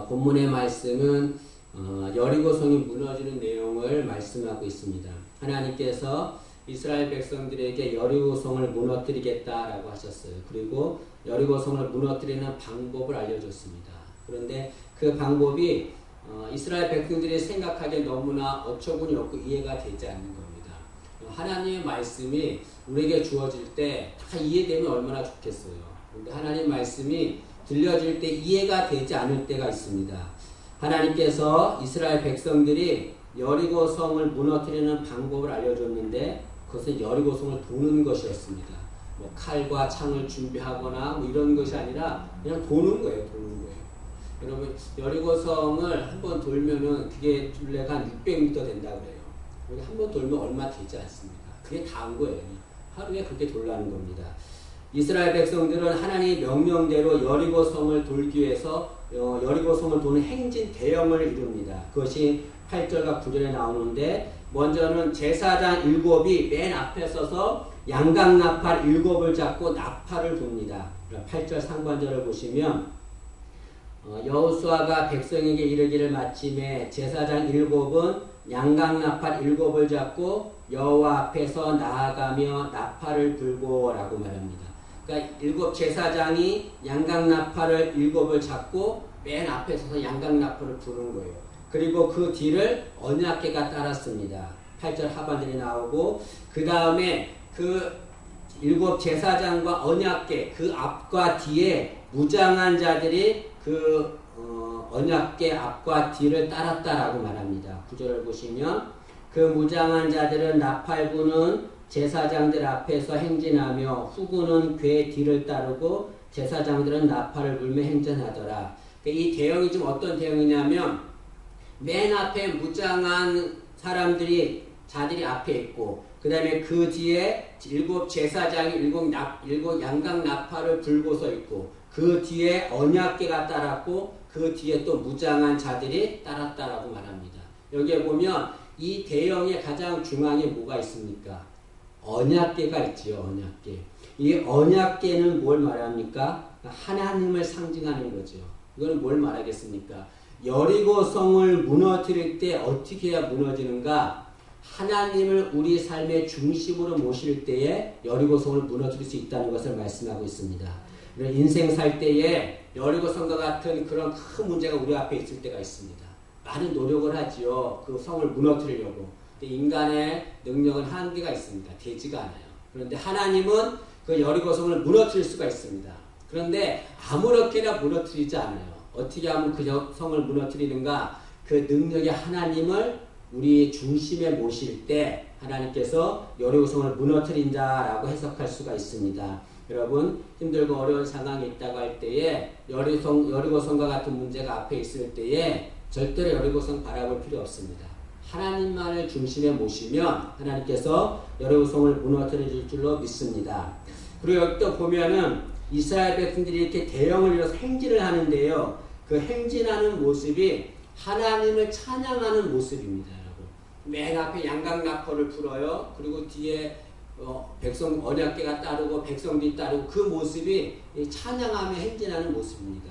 본문의 말씀은 여리고성이 무너지는 내용을 말씀하고 있습니다. 하나님께서 이스라엘 백성들에게 여리고성을 무너뜨리겠다라고 하셨어요. 그리고 여리고성을 무너뜨리는 방법을 알려줬습니다. 그런데 그 방법이 이스라엘 백성들이 생각하기에 너무나 어처구니 없고 이해가 되지 않는 겁니다. 하나님의 말씀이 우리에게 주어질 때 다 이해되면 얼마나 좋겠어요. 그런데 하나님의 말씀이 들려질 때 이해가 되지 않을 때가 있습니다. 하나님께서 이스라엘 백성들이 여리고성을 무너뜨리는 방법을 알려줬는데 그것은 여리고성을 도는 것이었습니다. 뭐 칼과 창을 준비하거나 뭐 이런 것이 아니라 그냥 도는 거예요. 도는 거예요. 여러분 여리고성을 한번 돌면은 그게 둘레가 한 600m 된다고 그래요. 한 번 돌면 얼마 되지 않습니다. 그게 다인 거예요. 하루에 그렇게 돌라는 겁니다. 이스라엘 백성들은 하나님의 명령대로 여리고성을 돌기 위해서 여리고성을 도는 행진 대형을 이룹니다. 그것이 8절과 9절에 나오는데 먼저는 제사장 7이 맨 앞에 서서 양강나팔 7을 잡고 나팔을 붑니다. 8절 상반절을 보시면 여호수아가 백성에게 이르기를 마침에 제사장 7은 양강나팔 7을 잡고 여호와 앞에서 나아가며 나팔을 불고 라고 말합니다. 그러니까 7 제사장이 양강나팔을 7을 잡고 맨 앞에 서서 양강나팔을 부는 거예요. 그리고 그 뒤를 언약궤가 따랐습니다. 8절 하반절이 나오고 그 다음에 그 7 제사장과 언약궤 그 앞과 뒤에 무장한 자들이 그 언약궤 앞과 뒤를 따랐다라고 말합니다. 9절을 보시면 그 무장한 자들은 나팔 부는 제사장들 앞에서 행진하며 후군은 궤 뒤를 따르고 제사장들은 나팔을 불며 행진하더라. 이 대형이 좀 어떤 대형이냐면 맨 앞에 무장한 자들이 앞에 있고 그 다음에 그 뒤에 7 제사장이 7 양강 나팔을 불고서 있고 그 뒤에 언약궤가 따랐고 그 뒤에 또 무장한 자들이 따랐다라고 말합니다. 여기에 보면 이 대형의 가장 중앙에 뭐가 있습니까? 언약궤가 있지요. 언약궤. 이 언약궤는 뭘 말합니까? 하나님을 상징하는 거죠. 이거는 뭘 말하겠습니까? 여리고성을 무너뜨릴 때 어떻게 해야 무너지는가? 하나님을 우리 삶의 중심으로 모실 때에 여리고성을 무너뜨릴 수 있다는 것을 말씀하고 있습니다. 인생 살 때에 여리고성과 같은 그런 큰 문제가 우리 앞에 있을 때가 있습니다. 많은 노력을 하지요. 그 성을 무너뜨리려고. 근데 인간의 능력은 한계가 있습니다. 되지가 않아요. 그런데 하나님은 그 여리고성을 무너뜨릴 수가 있습니다. 그런데 아무렇게나 무너뜨리지 않아요. 어떻게 하면 그 성을 무너뜨리는가? 그 능력의 하나님을 우리 중심에 모실 때 하나님께서 여리고성을 무너뜨린다라고 해석할 수가 있습니다. 여러분 힘들고 어려운 상황이 있다고 할 때에 여리고성과 같은 문제가 앞에 있을 때에 절대로 여리고성 바라볼 필요 없습니다. 하나님만을 중심에 모시면 하나님께서 여리고성을 무너뜨려 줄 줄로 믿습니다. 그리고 또 보면은 이스라엘 백성들이 이렇게 대형을 이뤄서 행진을 하는데요. 그 행진하는 모습이 하나님을 찬양하는 모습입니다. 여러분. 맨 앞에 양강나팔을 불어요. 그리고 뒤에 백성 언약궤가 따르고 백성들이 따르고 그 모습이 찬양하며 행진하는 모습입니다.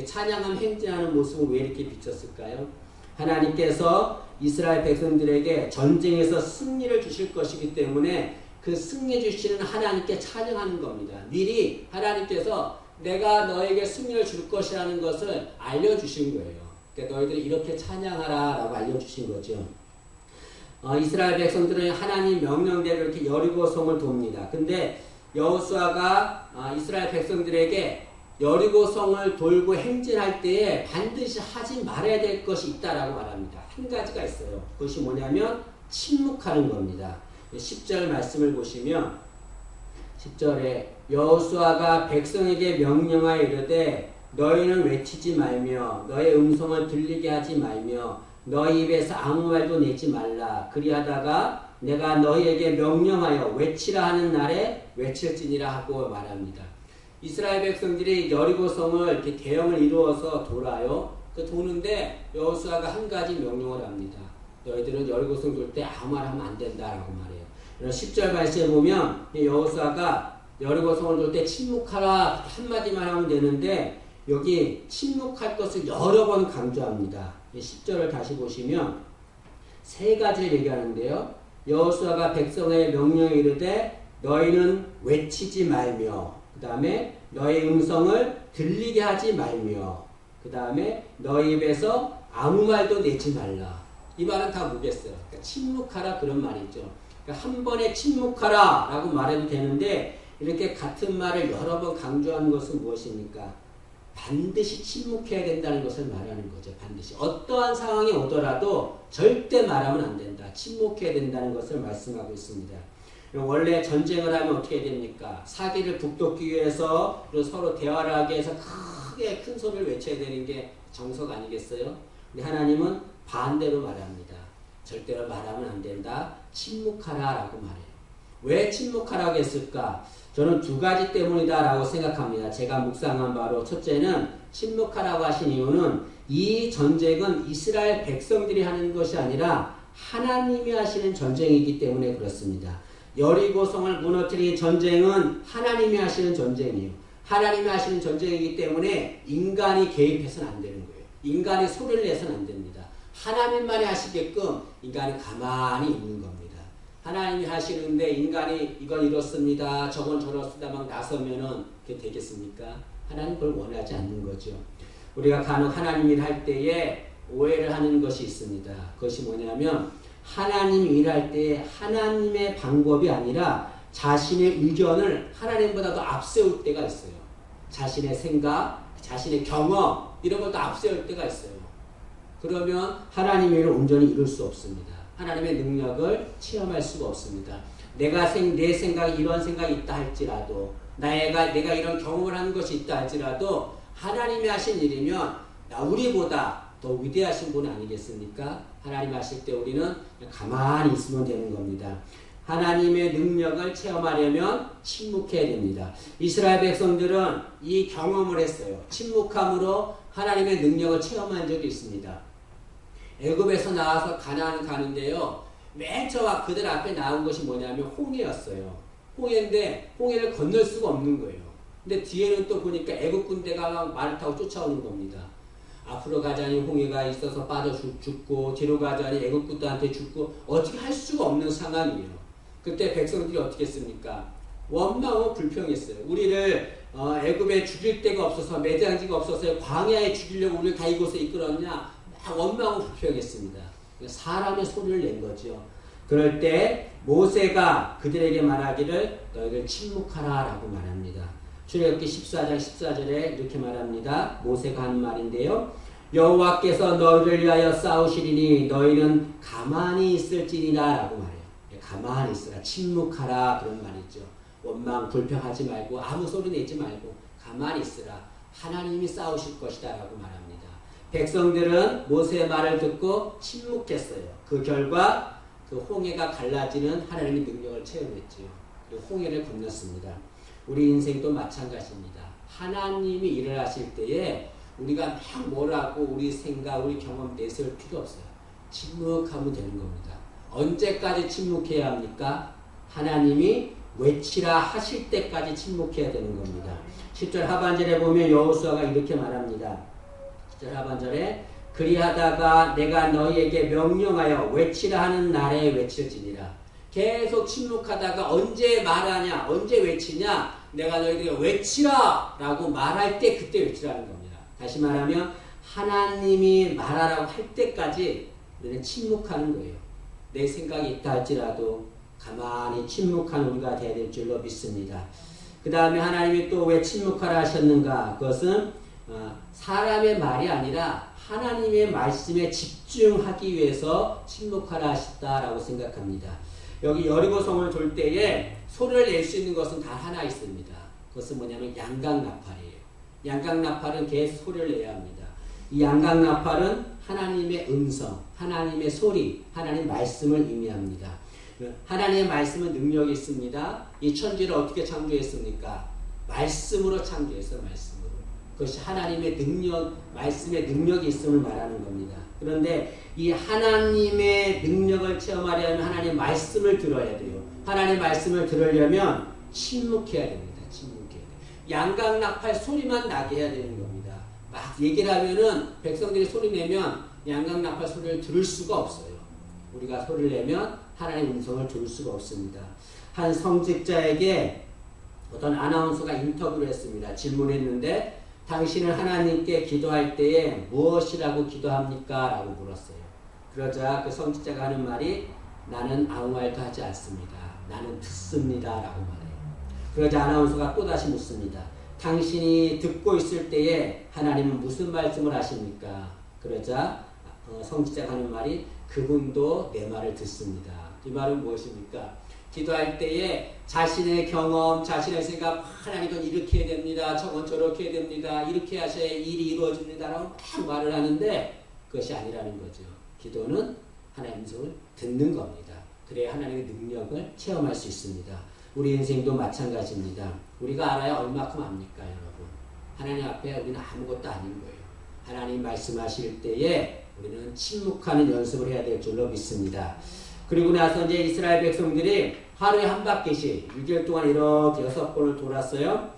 찬양하며 행진하는 모습은 왜 이렇게 비쳤을까요? 하나님께서 이스라엘 백성들에게 전쟁에서 승리를 주실 것이기 때문에 그 승리 주시는 하나님께 찬양하는 겁니다. 미리 하나님께서 내가 너에게 승리를 줄 것이라는 것을 알려주신 거예요. 그러니까 너희들이 이렇게 찬양하라 라고 알려주신 거죠. 이스라엘 백성들은 하나님 명령대로 이렇게 여리고성을 돕니다. 근데 여호수아가 이스라엘 백성들에게 여리고성을 돌고 행진할 때에 반드시 하지 말아야 될 것이 있다라고 말합니다. 한 가지가 있어요. 그것이 뭐냐면 침묵하는 겁니다. 10절 말씀을 보시면 10절에 여호수아가 백성에게 명령하여 이르되 너희는 외치지 말며 너의 음성을 들리게 하지 말며 너희 입에서 아무 말도 내지 말라. 그리하다가 내가 너희에게 명령하여 외치라 하는 날에 외칠지니라 하고 말합니다. 이스라엘 백성들이 여리고성을 이렇게 대형을 이루어서 돌아요. 그 도는데 여호수아가 한 가지 명령을 합니다. 너희들은 여리고성 돌 때 아무 말 하면 안 된다라고 말해요. 10절 말씀에 보면 여호수아가 여리고성을 돌 때 침묵하라 한마디만 하면 되는데 여기 침묵할 것을 여러 번 강조합니다. 10절을 다시 보시면 세 가지를 얘기하는데요. 여호수아가 백성의 명령에 이르되 너희는 외치지 말며, 그 다음에 너희 음성을 들리게 하지 말며, 그 다음에 너희 입에서 아무 말도 내지 말라. 이 말은 다 뭐겠어요? 그러니까 침묵하라 그런 말이죠. 그러니까 한 번에 침묵하라 라고 말해도 되는데 이렇게 같은 말을 여러 번 강조하는 것은 무엇입니까? 반드시 침묵해야 된다는 것을 말하는 거죠. 반드시. 어떠한 상황이 오더라도 절대 말하면 안 된다. 침묵해야 된다는 것을 말씀하고 있습니다. 원래 전쟁을 하면 어떻게 됩니까? 사기를 북돋기 위해서 그리고 서로 대화를 하기 위해서 크게 큰 소리를 외쳐야 되는 게 정석 아니겠어요? 근데 하나님은 반대로 말합니다. 절대로 말하면 안 된다. 침묵하라 라고 말해요. 왜 침묵하라고 했을까? 저는 두 가지 때문이다 라고 생각합니다. 제가 묵상한 바로 첫째는 침묵하라고 하신 이유는 이 전쟁은 이스라엘 백성들이 하는 것이 아니라 하나님이 하시는 전쟁이기 때문에 그렇습니다. 여리고성을 무너뜨린 전쟁은 하나님이 하시는 전쟁이에요. 하나님이 하시는 전쟁이기 때문에 인간이 개입해서는 안 되는 거예요. 인간이 소리를 내서는 안 됩니다. 하나님만이 하시게끔 인간은 가만히 있는 겁니다. 하나님이 하시는데 인간이 이건 이렇습니다. 저건 저렇습니다. 막 나서면은 그게 되겠습니까? 하나님 그걸 원하지 않는 거죠. 우리가 간혹 하나님 일할 때에 오해를 하는 것이 있습니다. 그것이 뭐냐면 하나님 일할 때 하나님의 방법이 아니라 자신의 의견을 하나님보다도 앞세울 때가 있어요. 자신의 생각, 자신의 경험 이런 것도 앞세울 때가 있어요. 그러면 하나님의 일을 온전히 이룰 수 없습니다. 하나님의 능력을 체험할 수가 없습니다. 내 생각이 이런 생각이 있다 할지라도 내가 이런 경험을 하는 것이 있다 할지라도 하나님이 하신 일이면 우리보다 더 위대하신 분 아니겠습니까? 하나님 하실 때 우리는 가만히 있으면 되는 겁니다. 하나님의 능력을 체험하려면 침묵해야 됩니다. 이스라엘 백성들은 이 경험을 했어요. 침묵함으로 하나님의 능력을 체험한 적이 있습니다. 애굽에서 나와서 가나안 가는데요. 맨 처음 그들 앞에 나온 것이 뭐냐면 홍해였어요. 홍해인데 홍해를 건널 수가 없는 거예요. 근데 뒤에는 또 보니까 애굽 군대가 막 말을 타고 쫓아오는 겁니다. 앞으로 가자니 홍해가 있어서 빠져 죽고 뒤로 가자니 애굽 군대한테 죽고 어떻게 할 수가 없는 상황이에요. 그때 백성들이 어떻게 했습니까? 원망하고 불평했어요. 우리를 애굽에 죽일 데가 없어서 매장지가 없어서 광야에 죽이려고 우리를 다 이곳에 이끌었냐? 막 원망하고 불평했습니다. 사람의 소리를 낸 거죠. 그럴 때 모세가 그들에게 말하기를 너희들 침묵하라 라고 말합니다. 출애굽기 14장 14절에 이렇게 말합니다. 모세가 한 말인데요. 여호와께서 너희를 위하여 싸우시리니 너희는 가만히 있을지니라 라고 말해요. 가만히 있으라. 침묵하라 그런 말이죠. 원망 불평하지 말고 아무 소리 내지 말고 가만히 있으라. 하나님이 싸우실 것이다 라고 말합니다. 백성들은 모세의 말을 듣고 침묵했어요. 그 결과 그 홍해가 갈라지는 하나님의 능력을 체험했죠. 그리고 홍해를 건넜습니다. 우리 인생도 마찬가지입니다. 하나님이 일을 하실 때에 우리가 막 뭐라고 우리 생각, 우리 경험 내세울 필요 없어요. 침묵하면 되는 겁니다. 언제까지 침묵해야 합니까? 하나님이 외치라 하실 때까지 침묵해야 되는 겁니다. 10절 하반절에 보면 여호수아가 이렇게 말합니다. 10절 하반절에 그리하다가 내가 너희에게 명령하여 외치라 하는 날에 외칠지니라. 계속 침묵하다가 언제 말하냐, 언제 외치냐, 내가 너희들에게 외치라 라고 말할 때 그때 외치라는 겁니다. 다시 말하면 하나님이 말하라고 할 때까지 우리는 침묵하는 거예요. 내 생각이 있다 할지라도 가만히 침묵한 우리가 되어야 될 줄로 믿습니다. 그 다음에 하나님이 또 왜 침묵하라 하셨는가? 그것은 사람의 말이 아니라 하나님의 말씀에 집중하기 위해서 침묵하라 하셨다라고 생각합니다. 여기 여리고성을 돌 때에 소리를 낼 수 있는 것은 단 하나 있습니다. 그것은 뭐냐면 양각나팔이에요. 양각나팔은 계속 소리를 내야 합니다. 이 양각나팔은 하나님의 음성, 하나님의 소리, 하나님의 말씀을 의미합니다. 하나님의 말씀은 능력이 있습니다. 이 천지를 어떻게 창조했습니까? 말씀으로 창조했어요. 말씀으로. 그것이 하나님의 능력, 말씀의 능력이 있음을 말하는 겁니다. 그런데 이 하나님의 능력을 체험하려면 하나님의 말씀을 들어야 돼요. 하나님의 말씀을 들으려면 침묵해야 됩니다. 침묵해야 돼요. 양강나팔 소리만 나게 해야 되는 겁니다. 막 얘기를 하면은 백성들이 소리 내면 양강나팔 소리를 들을 수가 없어요. 우리가 소리를 내면 하나님의 음성을 들을 수가 없습니다. 한 성직자에게 어떤 아나운서가 인터뷰를 했습니다. 질문했는데 당신은 하나님께 기도할 때에 무엇이라고 기도합니까? 라고 물었어요. 그러자 그 성직자가 하는 말이 나는 아무 말도 하지 않습니다. 나는 듣습니다. 라고 말해요. 그러자 아나운서가 또다시 묻습니다. 당신이 듣고 있을 때에 하나님은 무슨 말씀을 하십니까? 그러자 성직자가 하는 말이 그분도 내 말을 듣습니다. 이 말은 무엇입니까? 기도할 때에 자신의 경험, 자신의 생각, 하나님은 이렇게 해야 됩니다. 저건 저렇게 해야 됩니다. 이렇게 하셔야 일이 이루어집니다. 라고 막 말을 하는데 그것이 아니라는 거죠. 기도는 하나님의 음성을 듣는 겁니다. 그래야 하나님의 능력을 체험할 수 있습니다. 우리 인생도 마찬가지입니다. 우리가 알아야 얼마큼 압니까, 여러분? 하나님 앞에 우리는 아무것도 아닌 거예요. 하나님 말씀하실 때에 우리는 침묵하는 연습을 해야 될 줄로 믿습니다. 그리고 나서 이제 이스라엘 백성들이 하루에 한 바퀴씩 6일 동안 이렇게 6번을 돌았어요.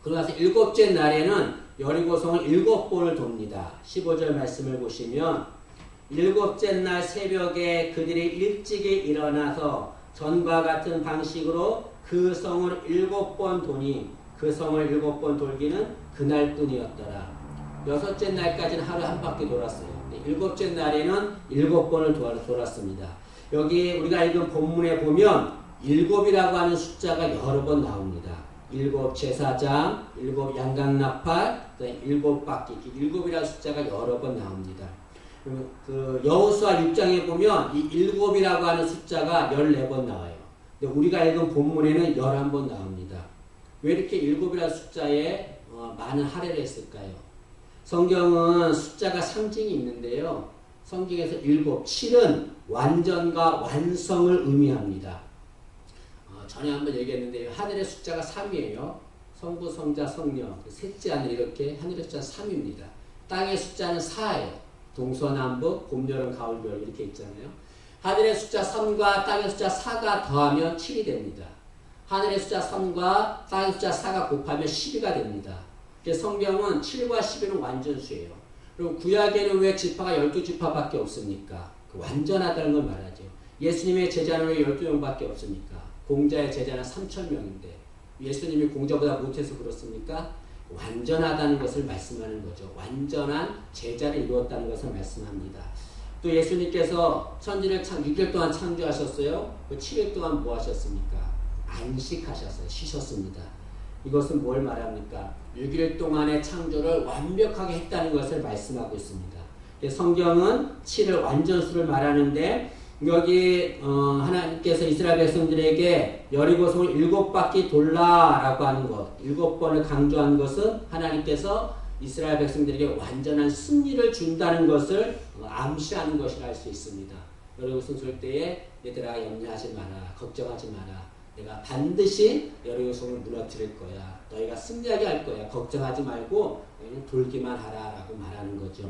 그러고 나서 7째 날에는 여리고성을 7번을 돕니다. 15절 말씀을 보시면 7째 날 새벽에 그들이 일찍이 일어나서 전과 같은 방식으로 그 성을 7번 도니 그 성을 7번 돌기는 그날뿐이었더라. 6째 날까지는 하루에 한 바퀴 돌았어요. 7째 날에는 7번을 돌았습니다. 여기 우리가 읽은 본문에 보면 7이라고 하는 숫자가 여러 번 나옵니다. 7 제사장, 7 양강나팔, 7바퀴, 7이라는 숫자가 여러 번 나옵니다. 그 여호수아 6장에 보면 이 7이라고 하는 숫자가 14번 나와요. 근데 우리가 읽은 본문에는 11번 나옵니다. 왜 이렇게 7이라는 숫자에 많은 할애를 했을까요? 성경은 숫자가 상징이 있는데요. 성경에서 7, 7은 완전과 완성을 의미합니다. 전에 한번 얘기했는데 하늘의 숫자가 3이에요. 성부, 성자, 성령. 셋째 하늘 이렇게 하늘의 숫자는 3입니다. 땅의 숫자는 4예요. 동서남북, 봄, 여름, 가을, 겨울 이렇게 있잖아요. 하늘의 숫자 3과 땅의 숫자 4가 더하면 7이 됩니다. 하늘의 숫자 3과 땅의 숫자 4가 곱하면 12가 됩니다. 성경은 7과 12는 완전수예요. 그리고 구약에는 왜 지파가 12지파밖에 없습니까? 그 완전하다는 걸 말하죠. 예수님의 제자는 왜 12명밖에 없습니까? 공자의 제자는 3,000명인데 예수님이 공자보다 못해서 그렇습니까? 완전하다는 것을 말씀하는 거죠. 완전한 제자를 이루었다는 것을 말씀합니다. 또 예수님께서 천지를 6일 동안 창조하셨어요. 그 7일 동안 뭐 하셨습니까? 안식하셨어요. 쉬셨습니다. 이것은 뭘 말합니까? 6일 동안의 창조를 완벽하게 했다는 것을 말씀하고 있습니다. 성경은 7을 완전수를 말하는데 여기 하나님께서 이스라엘 백성들에게 여리고성을 7바퀴 돌라라고 하는 것, 7번을 강조한 것은 하나님께서 이스라엘 백성들에게 완전한 승리를 준다는 것을 암시하는 것이라 할 수 있습니다. 여리고성 쏠 때에 얘들아 염려하지 마라, 걱정하지 마라. 내가 반드시 여리고성을 무너뜨릴 거야. 너희가 승리하게 할 거야. 걱정하지 말고 돌기만 하라라고 말하는 거죠.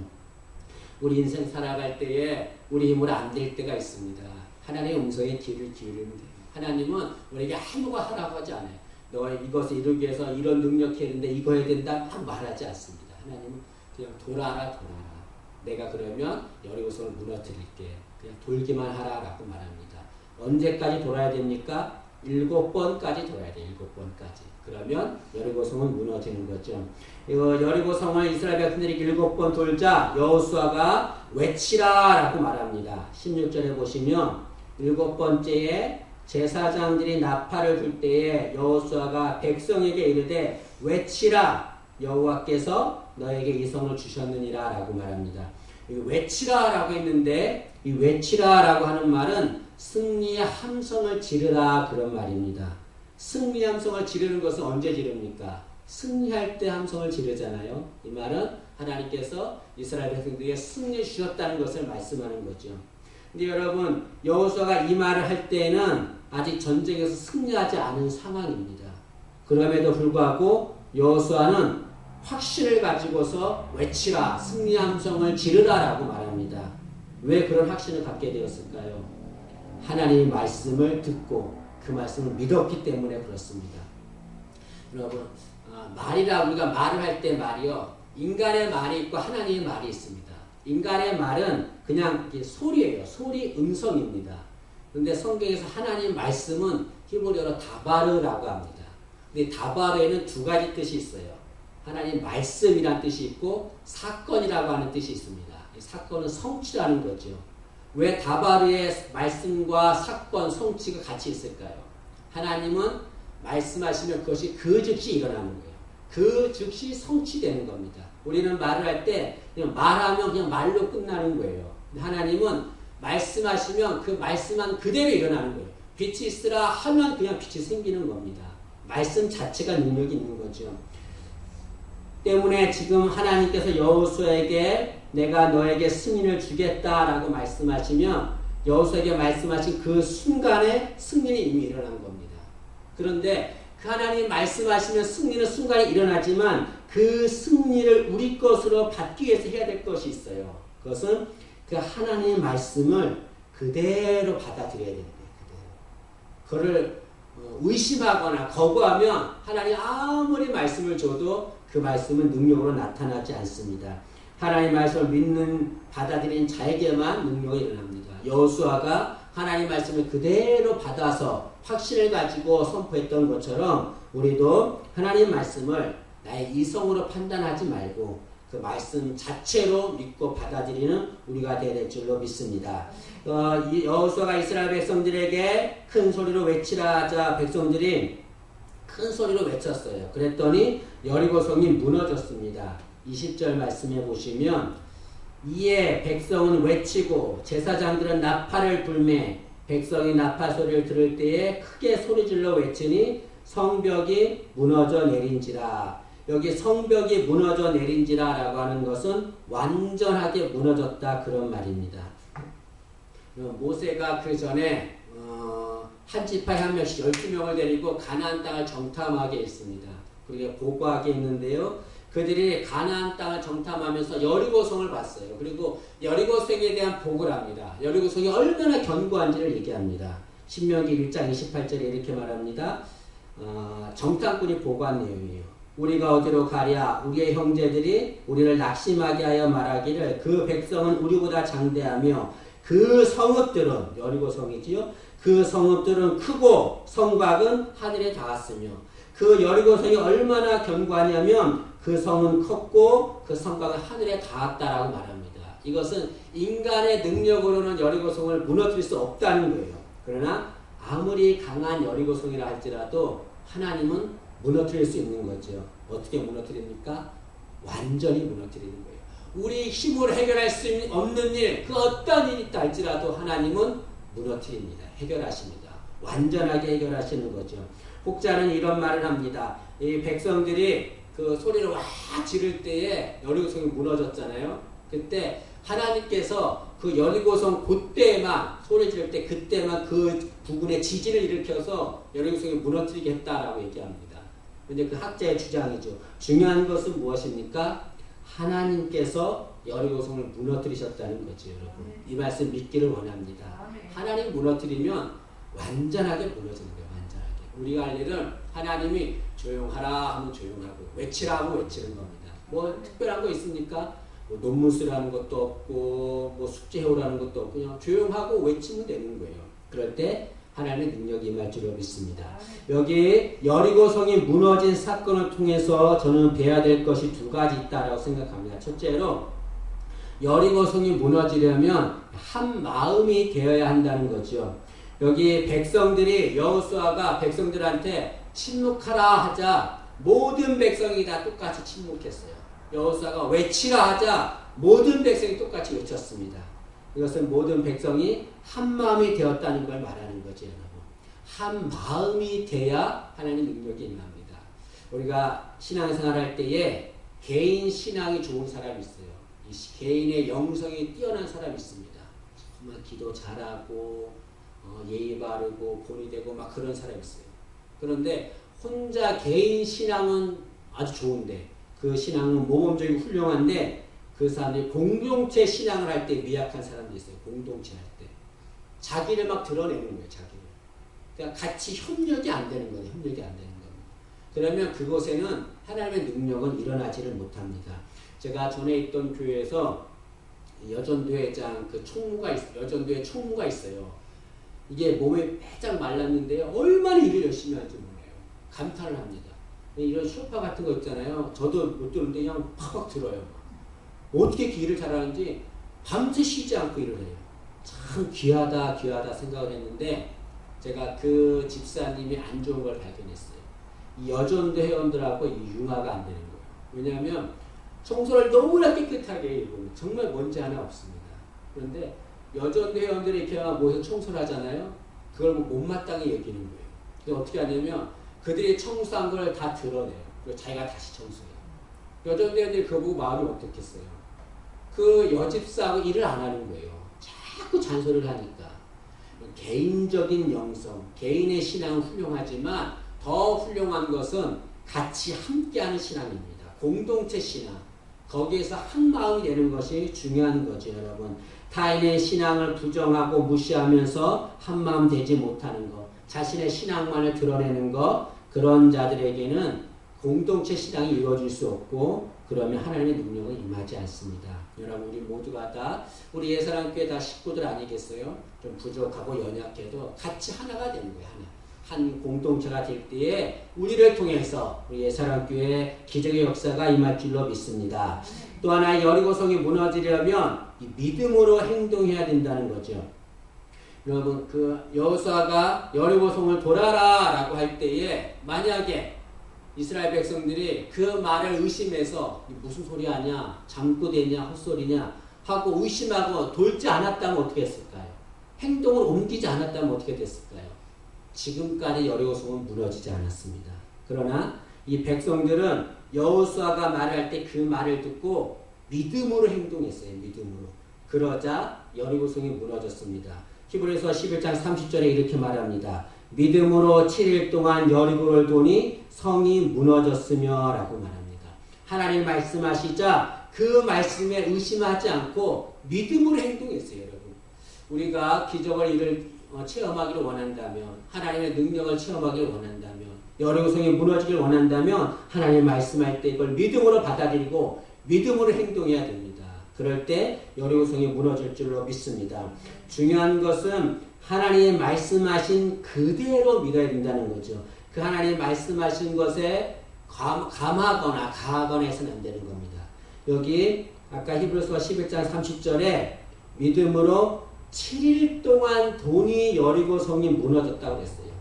우리 인생 살아갈 때에 우리 힘으로 안 될 때가 있습니다. 하나님의 음성에 귀를 기울이면 돼요. 하나님은 우리에게 아무거 하라고 하지 않아요. 너 이것을 이루기 위해서 이런 능력해야 되는데 이거 해야 된다 막 말하지 않습니다. 하나님은 그냥 돌아라. 내가 그러면 여리고성을 무너뜨릴게. 그냥 돌기만 하라라고 말합니다. 언제까지 돌아야 됩니까? 7번까지 돌아야 돼요. 7번까지. 그러면 여리고성은 무너지는 거죠. 이거 여리고성을 이스라엘 백성들이 7번 돌자 여호수아가 외치라라고 말합니다. 16절에 보시면 7번째에 제사장들이 나팔을 불 때에 여호수아가 백성에게 이르되 외치라 여호와께서 너에게 이 성을 주셨느니라 라고 말합니다. 외치라 라고 했는데 이 외치라 라고 하는 말은 승리의 함성을 지르라 그런 말입니다. 승리의 함성을 지르는 것은 언제 지릅니까? 승리할 때 함성을 지르잖아요. 이 말은 하나님께서 이스라엘 백성들에게 승리 주셨다는 것을 말씀하는 거죠. 근데 여러분 여호수아가 이 말을 할 때에는 아직 전쟁에서 승리하지 않은 상황입니다. 그럼에도 불구하고 여호수아는 확신을 가지고서 외치라 승리 함성을 지르라 라고 말합니다. 왜 그런 확신을 갖게 되었을까요? 하나님의 말씀을 듣고 그 말씀을 믿었기 때문에 그렇습니다. 여러분 말이라 우리가 말을 할 때 말이요. 인간의 말이 있고 하나님의 말이 있습니다. 인간의 말은 그냥 소리예요. 소리, 음성입니다. 그런데 성경에서 하나님 말씀은 히브리어로 다바르라고 합니다. 근데 다바르에는 두 가지 뜻이 있어요. 하나님 말씀이라는 뜻이 있고 사건이라고 하는 뜻이 있습니다. 이 사건은 성취라는 거죠. 왜 다바르의 말씀과 사건, 성취가 같이 있을까요? 하나님은 말씀하시면 그것이 그 즉시 일어나는 거예요. 그 즉시 성취되는 겁니다. 우리는 말을 할 때 그냥 말하면 그냥 말로 끝나는 거예요. 하나님은 말씀하시면 그 말씀한 그대로 일어나는 거예요. 빛이 있으라 하면 그냥 빛이 생기는 겁니다. 말씀 자체가 능력이 있는 거죠. 때문에 지금 하나님께서 여호수아에게 내가 너에게 승리를 주겠다라고 말씀하시면 여호수아에게 말씀하신 그 순간에 승리는 이미 일어난 겁니다. 그런데 그 하나님 말씀하시면 승리는 순간에 일어나지만 그 승리를 우리 것으로 받기 위해서 해야 될 것이 있어요. 그것은 그 하나님의 말씀을 그대로 받아들여야 됩니다. 그거를 의심하거나 거부하면 하나님 아무리 말씀을 줘도 그 말씀은 능력으로 나타나지 않습니다. 하나님의 말씀을 믿는 받아들인 자에게만 능력이 일어납니다. 여호수아가 하나님의 말씀을 그대로 받아서 확신을 가지고 선포했던 것처럼 우리도 하나님의 말씀을 나의 이성으로 판단하지 말고 그 말씀 자체로 믿고 받아들이는 우리가 되어야 될 줄로 믿습니다. 여호수아가 이스라엘 백성들에게 큰 소리로 외치라 하자 백성들이 큰 소리로 외쳤어요. 그랬더니 여리고성이 무너졌습니다. 20절 말씀해 보시면 이에 백성은 외치고 제사장들은 나팔을 불매 백성이 나팔 소리를 들을 때에 크게 소리질러 외치니 성벽이 무너져 내린지라. 여기 성벽이 무너져 내린지라 라고 하는 것은 완전하게 무너졌다 그런 말입니다. 모세가 그 전에 한 지파에 한 명씩 12명을 데리고 가나안 땅을 정탐하게 했습니다. 그리고 보고하게 했는데요. 그들이 가나안 땅을 정탐하면서 여리고성을 봤어요. 그리고 여리고성에 대한 보고를 합니다. 여리고성이 얼마나 견고한지를 얘기합니다. 신명기 1장 28절에 이렇게 말합니다. 정탐꾼이 보고한 내용이에요. 우리가 어디로 가랴? 우리의 형제들이 우리를 낙심하게 하여 말하기를 그 백성은 우리보다 장대하며 그 성읍들은 여리고성이지요. 그 성읍들은 크고 성곽은 하늘에 닿았으며 그 여리고성이 얼마나 견고하냐면 그 성은 컸고 그 성곽은 하늘에 닿았다라고 말합니다. 이것은 인간의 능력으로는 여리고성을 무너뜨릴 수 없다는 거예요. 그러나 아무리 강한 여리고성이라 할지라도 하나님은 무너뜨릴 수 있는 거죠. 어떻게 무너뜨립니까? 완전히 무너뜨리는 거예요. 우리 힘으로 해결할 수 없는 일, 그 어떤 일이 있다 할지라도 하나님은 무너뜨립니다. 해결하십니다. 완전하게 해결하시는 거죠. 혹자는 이런 말을 합니다. 이 백성들이 그 소리를 와 지를 때에 여리고성이 무너졌잖아요. 그때 하나님께서 그 여리고성 그때만 소리 지를 때 그때만 그 부근에 지진을 일으켜서 여리고성이 무너뜨리게 했다라고 얘기합니다. 근데 그 학자의 주장이죠. 중요한 것은 무엇입니까? 하나님께서 여리고성을 무너뜨리셨다는 거죠, 여러분. 이 말씀 믿기를 원합니다. 하나님 무너뜨리면 완전하게 무너지는 거예요, 완전하게. 우리가 할 일은 하나님이 조용하라 하면 조용하고 외치라 하면 외치는 겁니다. 뭐 특별한 거 있습니까? 뭐 논문 쓰라는 것도 없고 뭐 숙제 해오라는 것도 없고 그냥 조용하고 외치면 되는 거예요. 그럴 때 하나님의 능력이 임할 줄로 믿습니다. 여기 여리고성이 무너진 사건을 통해서 저는 배워야 될 것이 두 가지 있다라고 생각합니다. 첫째로 여리고성이 무너지려면 한 마음이 되어야 한다는 거죠. 여기 백성들이 여호수아가 백성들한테 침묵하라 하자 모든 백성이 다 똑같이 침묵했어요. 여호수아가 외치라 하자 모든 백성이 똑같이 외쳤습니다. 이것은 모든 백성이 한 마음이 되었다는 걸 말하는 거죠, 여러분. 한 마음이 돼야 하나님의 능력이 임합니다. 우리가 신앙생활 할 때에 개인 신앙이 좋은 사람이 있어요. 이 개인의 영성이 뛰어난 사람이 있습니다. 정말 기도 잘하고 예의 바르고 본이 되고 막 그런 사람이 있어요. 그런데 혼자 개인 신앙은 아주 좋은데 그 신앙은 모범적이고 훌륭한데 그 사람들이 공동체 신앙을 할 때 미약한 사람들이 있어요. 공동체 할 때. 자기를 막 드러내는 거예요. 자기를. 그러니까 같이 협력이 안 되는 거예요. 협력이 안 되는 겁니다. 그러면 그곳에는 하나님의 능력은 일어나지를 못합니다. 제가 전에 있던 교회에서 여전도회장 여전도회 총무가 있어요. 이게 몸에 빼짝 말랐는데 얼마나 일을 열심히 하는지 몰라요. 감탄을 합니다. 이런 쇼파 같은 거 있잖아요. 저도 못 들었는데 그냥 팍팍 들어요. 어떻게 이렇게 일을 잘하는지 밤새 쉬지 않고 일을 해요. 참 귀하다 생각을 했는데 제가 그 집사님이 안 좋은 걸 발견했어요. 이 여전도 회원들하고 이 융화가 안 되는 거예요. 왜냐하면 청소를 너무나 깨끗하게 해요. 정말 먼지 하나 없습니다. 그런데 여전도 회원들이 이렇게 모여서 청소를 하잖아요. 그걸 못마땅히 여기는 거예요. 그래서 어떻게 하냐면 그들이 청소한 걸 다 드러내요. 그리고 자기가 다시 청소해요. 여전도 회원들이 그거 보고 마음이 어떻겠어요. 그 여집사하고 일을 안 하는 거예요. 자꾸 잔소리를 하니까. 개인적인 영성, 개인의 신앙은 훌륭하지만 더 훌륭한 것은 같이 함께하는 신앙입니다. 공동체 신앙. 거기에서 한 마음이 되는 것이 중요한 거죠, 여러분. 타인의 신앙을 부정하고 무시하면서 한 마음 되지 못하는 것, 자신의 신앙만을 드러내는 것, 그런 자들에게는 공동체 신앙이 이루어질 수 없고 그러면 하나님의 능력은 임하지 않습니다. 여러분 우리 모두가 다 우리 예사랑교회 다 식구들 아니겠어요? 좀 부족하고 연약해도 같이 하나가 되는 거예요. 한 공동체가 될 때에 우리를 통해서 우리 예사랑교회 기적의 역사가 임할 줄로 믿습니다. 또 하나 여리고성이 무너지려면 이 믿음으로 행동해야 된다는 거죠. 여러분 여호수아가 여리고성을 돌아라 라고 할 때에 만약에 이스라엘 백성들이 그 말을 의심해서 무슨 소리 하냐, 잠꼬대냐, 헛소리냐 하고 의심하고 돌지 않았다면 어떻게 했을까요? 행동을 옮기지 않았다면 어떻게 됐을까요? 지금까지 여리고성은 무너지지 않았습니다. 그러나 이 백성들은 여호수아가 말할 때 그 말을 듣고 믿음으로 행동했어요. 믿음으로. 그러자 여리고성이 무너졌습니다. 히브리서 11장 30절에 이렇게 말합니다. 믿음으로 7일 동안 여리고를 도니 성이 무너졌으며 라고 말합니다. 하나님 말씀하시자 그 말씀에 의심하지 않고 믿음으로 행동했어요. 여러분. 우리가 기적을 체험하기를 원한다면 하나님의 능력을 체험하기를 원한다면 여리고성이 무너지길 원한다면 하나님 말씀할 때 이걸 믿음으로 받아들이고 믿음으로 행동해야 됩니다. 그럴 때 여리고성이 무너질 줄로 믿습니다. 중요한 것은 하나님이 말씀하신 그대로 믿어야 된다는 거죠. 그 하나님 말씀하신 것에 감하거나 가하거나 해서는 안 되는 겁니다. 여기 아까 히브리서 11장 30절에 믿음으로 7일 동안 돈이 여리고성이 무너졌다고 했어요.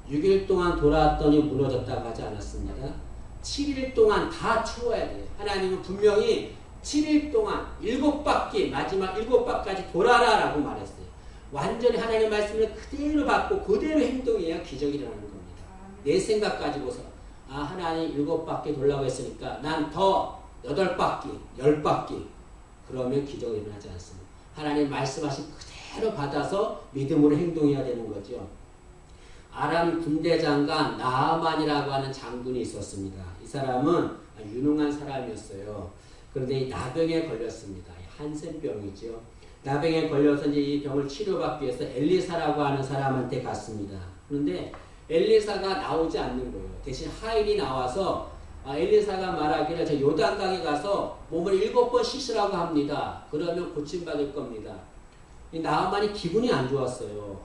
6일 동안 돌아왔더니 무너졌다고 하지 않았습니다. 7일 동안 다 채워야 돼요. 하나님은 분명히 7일 동안 7바퀴 마지막 7바퀴까지 돌아라 라고 말했어요. 완전히 하나님의 말씀을 그대로 받고 그대로 행동해야 기적이 일어나는 겁니다. 내 생각 가지고서 하나님 7바퀴 돌라고 했으니까 난 더 8바퀴 10바퀴 그러면 기적이 일어나지 않습니다. 하나님 말씀하신 그대로 받아서 믿음으로 행동해야 되는 거죠. 아람 군대 장관 나아만이라고 하는 장군이 있었습니다. 이 사람은 유능한 사람이었어요. 그런데 이 나병에 걸렸습니다. 한센병이죠. 나병에 걸려서 이제 이 병을 치료받기 위해서 엘리사라고 하는 사람한테 갔습니다. 그런데 엘리사가 나오지 않는 거예요. 대신 하인이 나와서 엘리사가 말하기를 저 요단강에 가서 몸을 7번 씻으라고 합니다. 그러면 고침받을 겁니다. 이 나아만이 기분이 안 좋았어요.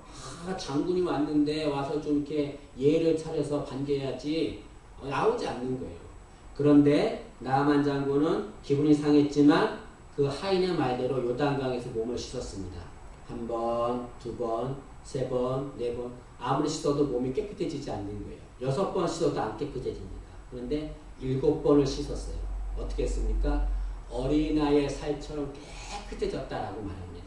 장군이 왔는데 와서 좀 이렇게 예를 차려서 반겨야지 나오지 않는 거예요. 그런데 나아만 장군은 기분이 상했지만 그 하인의 말대로 요단강에서 몸을 씻었습니다. 1번, 2번, 3번, 4번 아무리 씻어도 몸이 깨끗해지지 않는 거예요. 6번 씻어도 안 깨끗해집니다. 그런데 7번을 씻었어요. 어떻게 했습니까? 어린아이의 살처럼 깨끗해졌다라고 말합니다.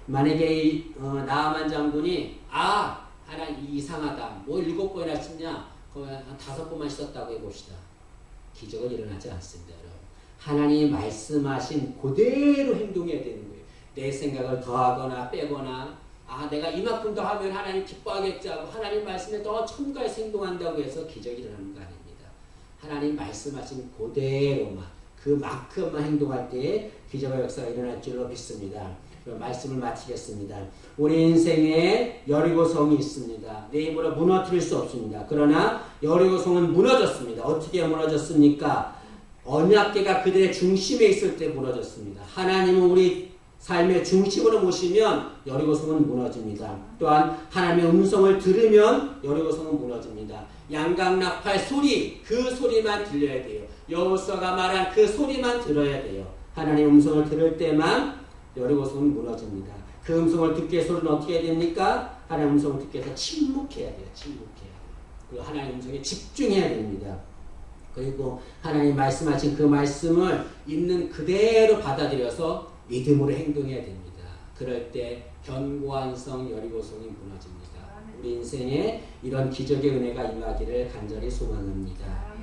만약에 이 나아만 장군이 하나님 이상하다. 뭐 7번이나 씻냐? 한 5번만 씻었다고 해봅시다. 기적은 일어나지 않습니다. 여러분. 하나님이 말씀하신 그대로 행동해야 되는 거예요. 내 생각을 더하거나 빼거나 내가 이만큼 더 하면 하나님 기뻐하겠지 하고 하나님 말씀에 더 첨가해서 행동한다고 해서 기적이 일어나는 거 아닙니다. 하나님 말씀하신 그대로만 그만큼만 행동할 때에 기적의 역사가 일어날 줄로 믿습니다. 말씀을 마치겠습니다. 우리 인생에 여리고성이 있습니다. 내 힘으로 무너뜨릴 수 없습니다. 그러나 여리고성은 무너졌습니다. 어떻게 무너졌습니까? 언약궤가 그들의 중심에 있을 때 무너졌습니다. 하나님은 우리 삶의 중심으로 모시면 여리고성은 무너집니다. 또한 하나님의 음성을 들으면 여리고성은 무너집니다. 양강나팔 소리, 그 소리만 들려야 돼요. 여호수아가 말한 그 소리만 들어야 돼요. 하나님의 음성을 들을 때만 여리고성은 무너집니다. 그 음성을 듣기 위해서는 어떻게 해야 됩니까? 하나님의 음성을 듣기 위해서 침묵해야 돼요. 침묵해야 돼요. 그리고 하나님의 음성에 집중해야 됩니다. 그리고 하나님 말씀하신 그 말씀을 있는 그대로 받아들여서 믿음으로 행동해야 됩니다. 그럴 때 견고한 성 여리고성이 무너집니다. 우리 인생에 이런 기적의 은혜가 임하기를 간절히 소망합니다.